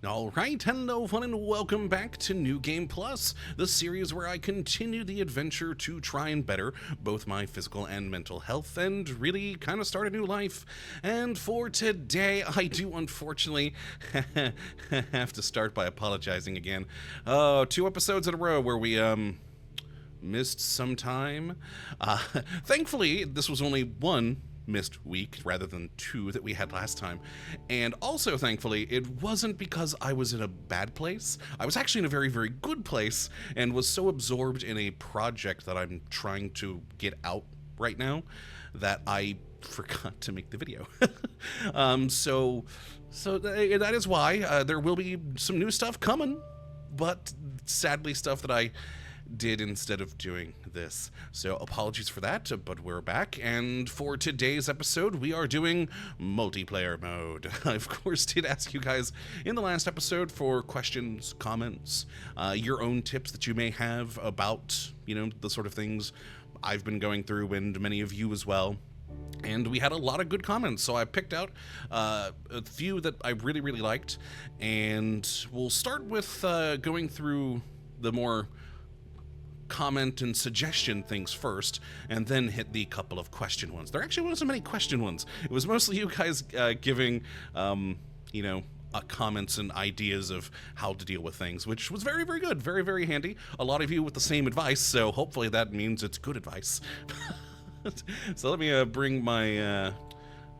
Alright, hello fun and welcome back to New Game Plus, the series where I continue the adventure to try and better both my physical and mental health and really kind of start a new life. And for today, I do unfortunately have to start by apologizing again. 2 episodes in a row where we, missed some time. Thankfully, this was only one missed week rather than 2 that we had last time. And also, thankfully, it wasn't because I was in a bad place. I was actually in a very, very good place and was so absorbed in a project that I'm trying to get out right now that I forgot to make the video. So that is why there will be some new stuff coming, but sadly stuff that I did instead of doing this. So apologies for that, but we're back, and for today's episode we are doing multiplayer mode. I of course did ask you guys in the last episode for questions, comments, your own tips that you may have about, the sort of things I've been going through, and many of you as well. And we had a lot of good comments, so I picked out a few that I really, really liked, and we'll start with going through the more comment and suggestion things first, and then hit the couple of question ones. There actually wasn't so many question ones. It was mostly you guys giving, comments and ideas of how to deal with things, which was very, very good. Very, very handy. A lot of you with the same advice, so hopefully that means it's good advice. So let me bring my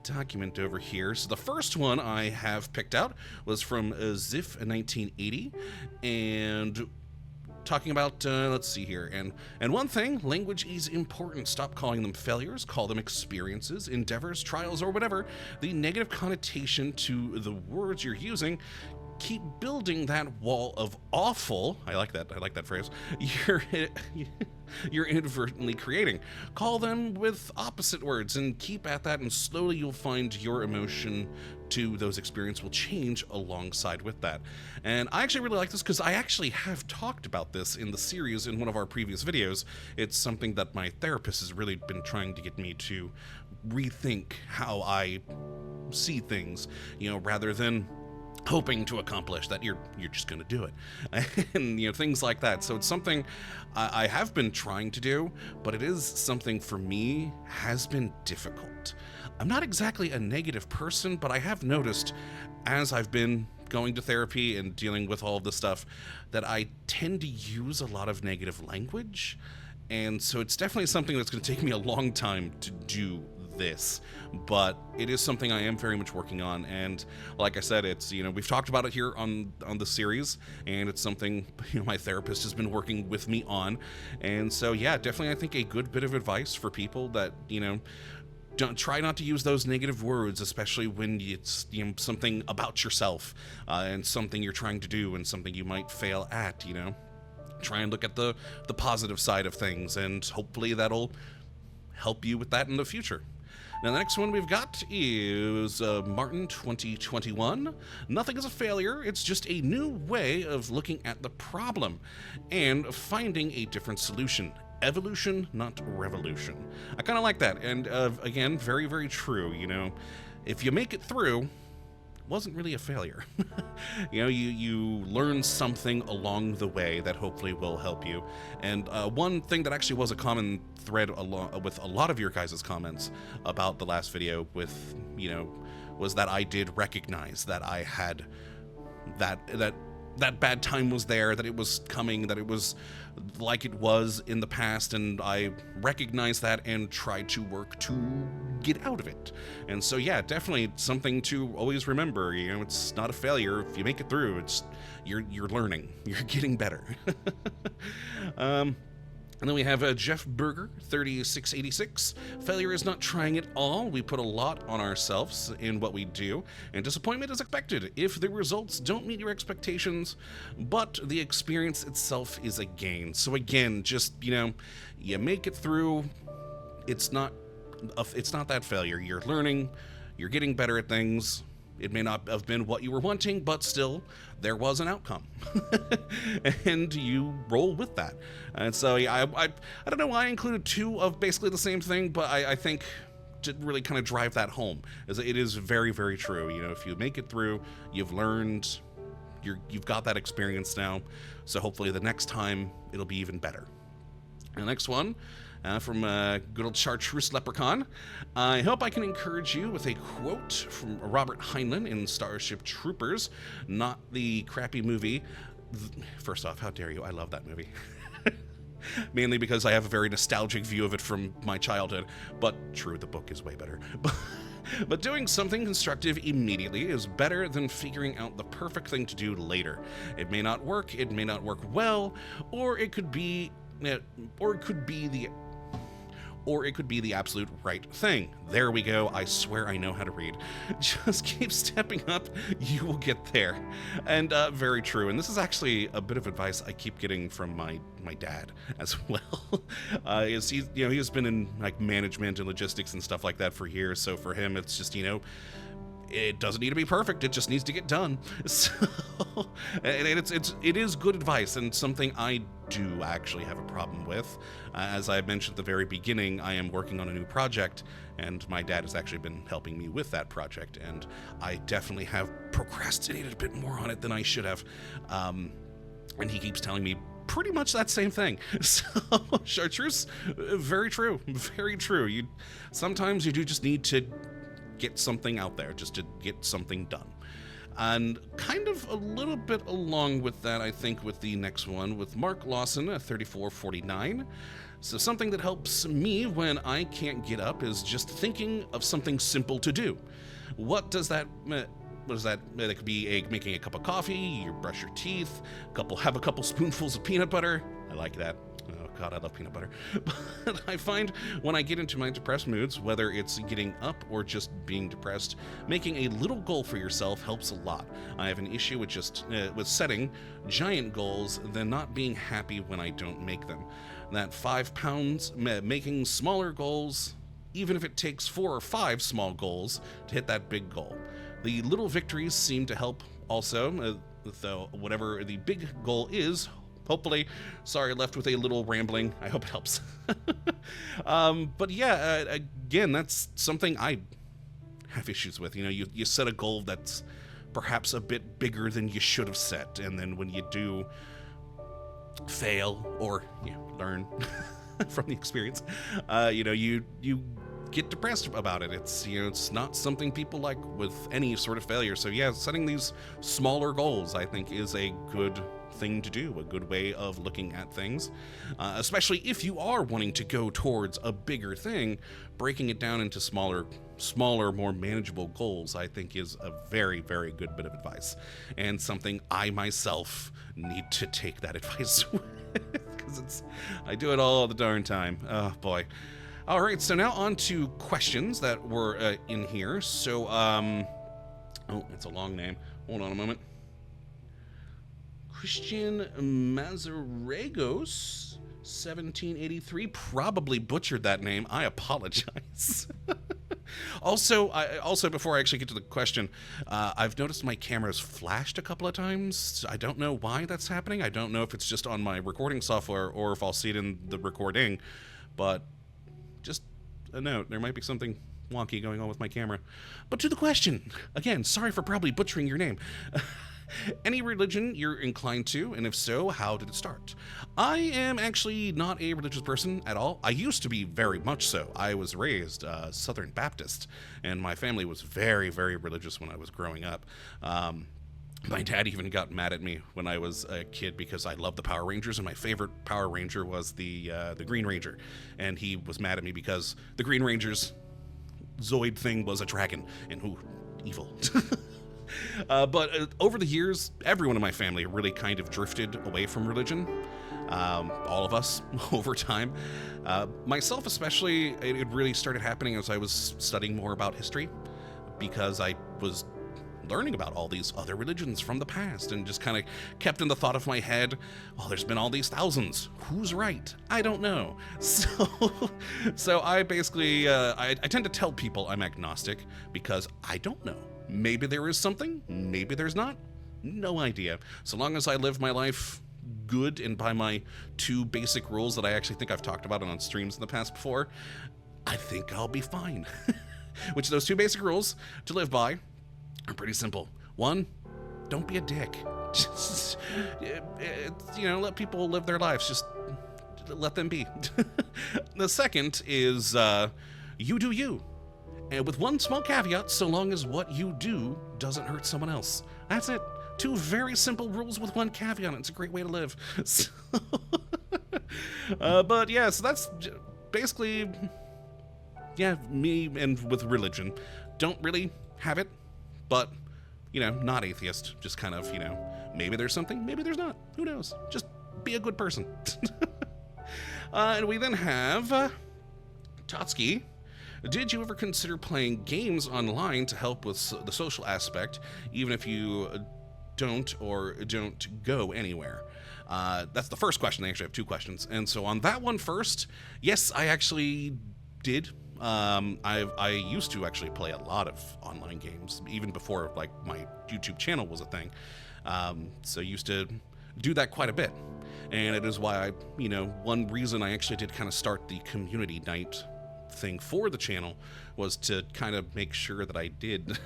document over here. So the first one I have picked out was from Ziff 1980, and talking about, let's see here, and one thing, language is important. Stop calling them failures, call them experiences, endeavors, trials, or whatever. The negative connotation to the words you're using, keep building that wall of awful, I like that phrase, you're inadvertently creating. Call them with opposite words and keep at that, and slowly you'll find your emotion to those experiences will change alongside with that. And I actually really like this because I actually have talked about this in the series in one of our previous videos. It's something that my therapist has really been trying to get me to rethink how I see things, rather than hoping to accomplish that you're just going to do it. And things like that. So it's something I have been trying to do, but it is something for me has been difficult. I'm not exactly a negative person, but I have noticed as I've been going to therapy and dealing with all of this stuff that I tend to use a lot of negative language. And so it's definitely something that's going to take me a long time to do this, but it is something I am very much working on. And like I said, it's, we've talked about it here on the series, and it's something, my therapist has been working with me on. And so, yeah, definitely I think a good bit of advice for people that, don't try not to use those negative words, especially when it's something about yourself and something you're trying to do and something you might fail at. Try and look at the positive side of things, and hopefully that'll help you with that in the future. Now, the next one we've got is Martin 2021. Nothing is a failure, it's just a new way of looking at the problem and finding a different solution. Evolution, not revolution. I kind of like that, and again, very, very true. If you make it through, wasn't really a failure. You learn something along the way that hopefully will help you. And one thing that actually was a common thread with a lot of your guys' comments about the last video with, was that I did recognize that I had that bad time was there, that it was coming, that it was like it was in the past, and I recognized that and tried to work to get out of it. And so, yeah, definitely something to always remember. It's not a failure if you make it through. It's you're learning, you're getting better. And then we have Jeff Berger, 3686. Failure is not trying at all. We put a lot on ourselves in what we do, and disappointment is expected if the results don't meet your expectations, but the experience itself is a gain. So again, just, you make it through. It's not that failure. You're learning, you're getting better at things. It may not have been what you were wanting, but still, there was an outcome. And you roll with that. And so, yeah, I don't know why I included 2 of basically the same thing, but I think to really kind of drive that home, is it is very, very true. If you make it through, you've learned, You've got that experience now, so hopefully the next time it'll be even better. The next one, from good old Chartreuse Leprechaun. I hope I can encourage you with a quote from Robert Heinlein in Starship Troopers, not the crappy movie. First off, how dare you? I love that movie. Mainly because I have a very nostalgic view of it from my childhood. But true, the book is way better. But doing something constructive immediately is better than figuring out the perfect thing to do later. It may not work well, or it could be the absolute right thing. There we go. I swear I know how to read. Just keep stepping up. You will get there. And very true. And this is actually a bit of advice I keep getting from my dad as well. He has been in like management and logistics and stuff like that for years. So for him, it's just, it doesn't need to be perfect. It just needs to get done. So, and it is good advice, and something I do actually have a problem with. As I mentioned at the very beginning, I am working on a new project, and my dad has actually been helping me with that project, and I definitely have procrastinated a bit more on it than I should have. And he keeps telling me pretty much that same thing. So, Chartreuse, very true, very true. Sometimes you do just need to get something out there, just to get something done. And kind of a little bit along with that, I think, with the next one, with Mark Lawson at 3449. So something that helps me when I can't get up is just thinking of something simple to do. What does that That could be making a cup of coffee, you brush your teeth, have a couple spoonfuls of peanut butter. I like that. Oh God, I love peanut butter. But I find when I get into my depressed moods, whether it's getting up or just being depressed, making a little goal for yourself helps a lot. I have an issue with with setting giant goals, then not being happy when I don't make them. That 5 pounds, making smaller goals, even if it takes 4 or 5 small goals to hit that big goal. The little victories seem to help also, though whatever the big goal is, hopefully, sorry, left with a little rambling. I hope it helps. But yeah, again, that's something I have issues with. You set a goal that's perhaps a bit bigger than you should have set, and then when you do fail or learn from the experience, you get depressed about it. It's not something people like with any sort of failure. So yeah, setting these smaller goals, I think, is a good thing to do, a good way of looking at things, especially if you are wanting to go towards a bigger thing. Breaking it down into smaller, more manageable goals, I think, is a very, very good bit of advice, and something I myself need to take that advice with, because I do it all the darn time. Oh boy. All right, so now on to questions that were in here. So, oh, it's a long name. Hold on a moment. Christian Mazaragos, 1783. Probably butchered that name. I apologize. Also, before I actually get to the question, I've noticed my camera's flashed a couple of times. I don't know why that's happening. I don't know if it's just on my recording software or if I'll see it in the recording, but just a note, there might be something wonky going on with my camera. But to the question, again, sorry for probably butchering your name. Any religion you're inclined to, and if so, how did it start? I am actually not a religious person at all. I used to be very much so. I was raised Southern Baptist, and my family was very, very religious when I was growing up. My dad even got mad at me when I was a kid because I loved the Power Rangers, and my favorite Power Ranger was the Green Ranger. And he was mad at me because the Green Ranger's Zoid thing was a dragon, and ooh, evil. But over the years, everyone in my family really kind of drifted away from religion. All of us over time. Myself especially, it really started happening as I was studying more about history, because I was learning about all these other religions from the past, and just kind of kept in the thought of my head, well, there's been all these thousands. Who's right? I don't know. So I basically, I tend to tell people I'm agnostic because I don't know. Maybe there is something, maybe there's not. No idea. So long as I live my life good and by my 2 basic rules that I actually think I've talked about on streams in the past before, I think I'll be fine. Which those 2 basic rules to live by are pretty simple. 1, don't be a dick. Just, let people live their lives. Just let them be. The second is you do you. And with one small caveat, so long as what you do doesn't hurt someone else. That's it. 2 very simple rules with 1 caveat. It's a great way to live. So, but yeah, so that's basically, me and with religion. Don't really have it, but, not atheist. Just kind of, maybe there's something, maybe there's not. Who knows? Just be a good person. And we then have Totsky. Did you ever consider playing games online to help with the social aspect, even if you don't go anywhere? That's the first question. They actually have 2 questions. And so on that one first, yes, I actually did. I used to actually play a lot of online games, even before like my YouTube channel was a thing. So I used to do that quite a bit. And it is why one reason I actually did kind of start the community night thing for the channel was to kind of make sure that I did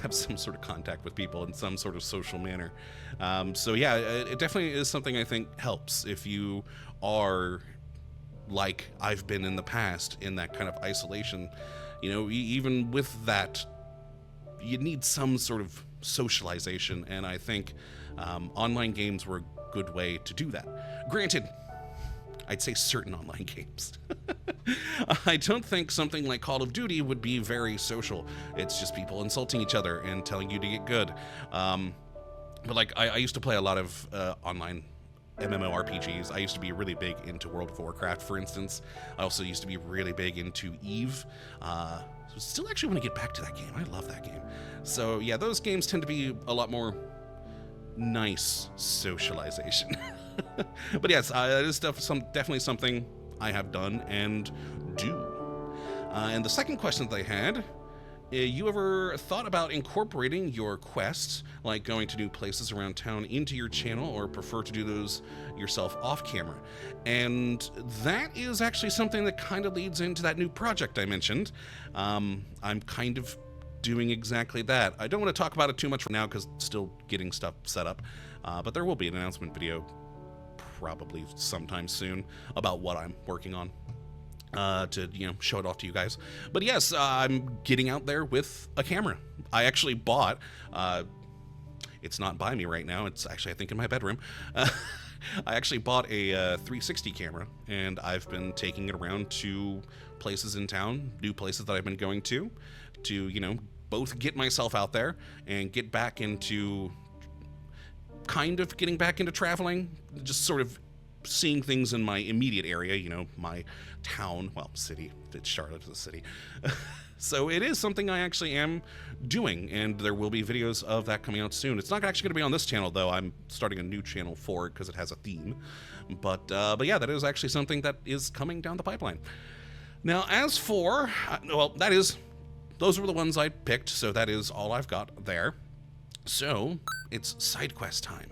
have some sort of contact with people in some sort of social manner. So yeah, it definitely is something I think helps if you are like I've been in the past in that kind of isolation. Even with that, you need some sort of socialization, and I think online games were a good way to do that. Granted, I'd say certain online games. I don't think something like Call of Duty would be very social. It's just people insulting each other and telling you to get good. But like, I used to play a lot of online MMORPGs. I used to be really big into World of Warcraft, for instance. I also used to be really big into EVE. So still actually want to get back to that game. I love that game. So yeah, those games tend to be a lot more nice socialization. But yes, it is definitely something I have done and do. And the second question that they had, you ever thought about incorporating your quests, like going to new places around town, into your channel, or prefer to do those yourself off camera? And that is actually something that kind of leads into that new project I mentioned. I'm kind of doing exactly that. I don't want to talk about it too much right now because still getting stuff set up, but there will be an announcement video probably sometime soon about what I'm working on to show it off to you guys. But yes, I'm getting out there with a camera. I actually bought it's not by me right now, it's actually I think in my bedroom. I actually bought a 360 camera, and I've been taking it around to places in town, new places that I've been going to both get myself out there and get back into getting back into traveling, just sort of seeing things in my immediate area, my town, city. Charlotte is a city. So it is something I actually am doing, and there will be videos of that coming out soon. It's not actually going to be on this channel, though. I'm starting a new channel for it because it has a theme. But yeah, that is actually something that is coming down the pipeline. Now, as for, those were the ones I picked, so that is all I've got there. So, it's side quest time.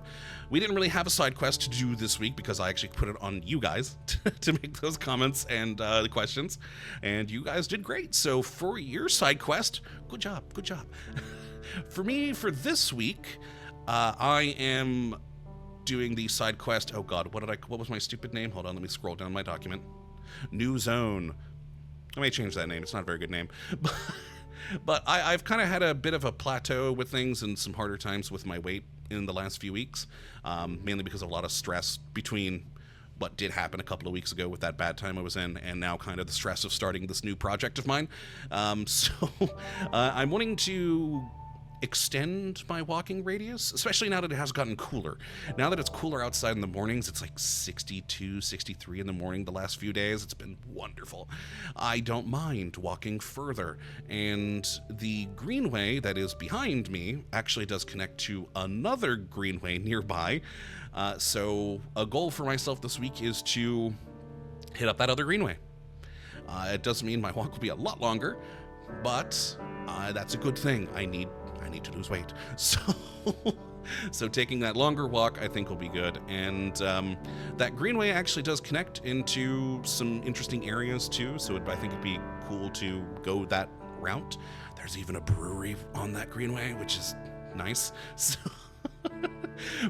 We didn't really have a side quest to do this week because I actually put it on you guys to make those comments and the questions, and you guys did great. So for your side quest, good job. For me, for this week, I am doing the side quest. Oh God, what was my stupid name? Hold on, let me scroll down my document. New Zone. I may change that name. It's not a very good name. But I've kind of had a bit of a plateau with things and some harder times with my weight in the last few weeks, mainly because of a lot of stress between what did happen a couple of weeks ago with that bad time I was in, and now kind of the stress of starting this new project of mine. So I'm wanting to extend my walking radius, especially now that it has gotten cooler. Now that it's cooler outside in the mornings, it's like 62, 63 in the morning the last few days. It's been wonderful. I don't mind walking further, and the greenway that is behind me actually does connect to another greenway nearby. So a goal for myself this week is to hit up that other greenway. It doesn't mean my walk will be a lot longer, but that's a good thing. I need to lose weight. So taking that longer walk, I think, will be good. And that greenway actually does connect into some interesting areas too. So I think it'd be cool to go that route. There's even a brewery on that greenway, which is Nice. So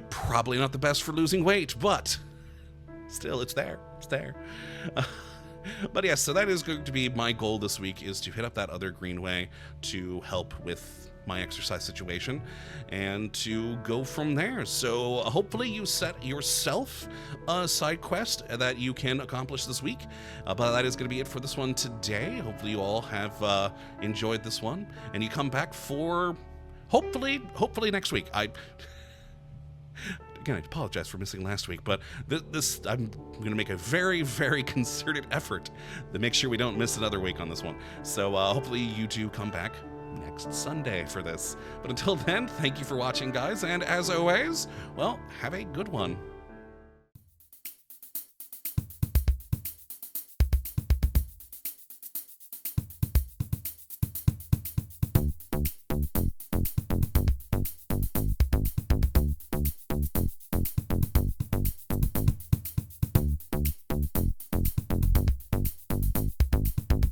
probably not the best for losing weight, but still, it's there. It's there. But yes, so that is going to be my goal this week, is to hit up that other greenway to help with my exercise situation and to go from there. So hopefully you set yourself a side quest that you can accomplish this week. But that is going to be it for this one today. Hopefully you all have enjoyed this one, and you come back for hopefully next week. Again, I apologize for missing last week, but this I'm going to make a very, very concerted effort to make sure we don't miss another week on this one. So hopefully you two come back next Sunday for this. But until then, thank you for watching, guys, and as always, well, have a good one.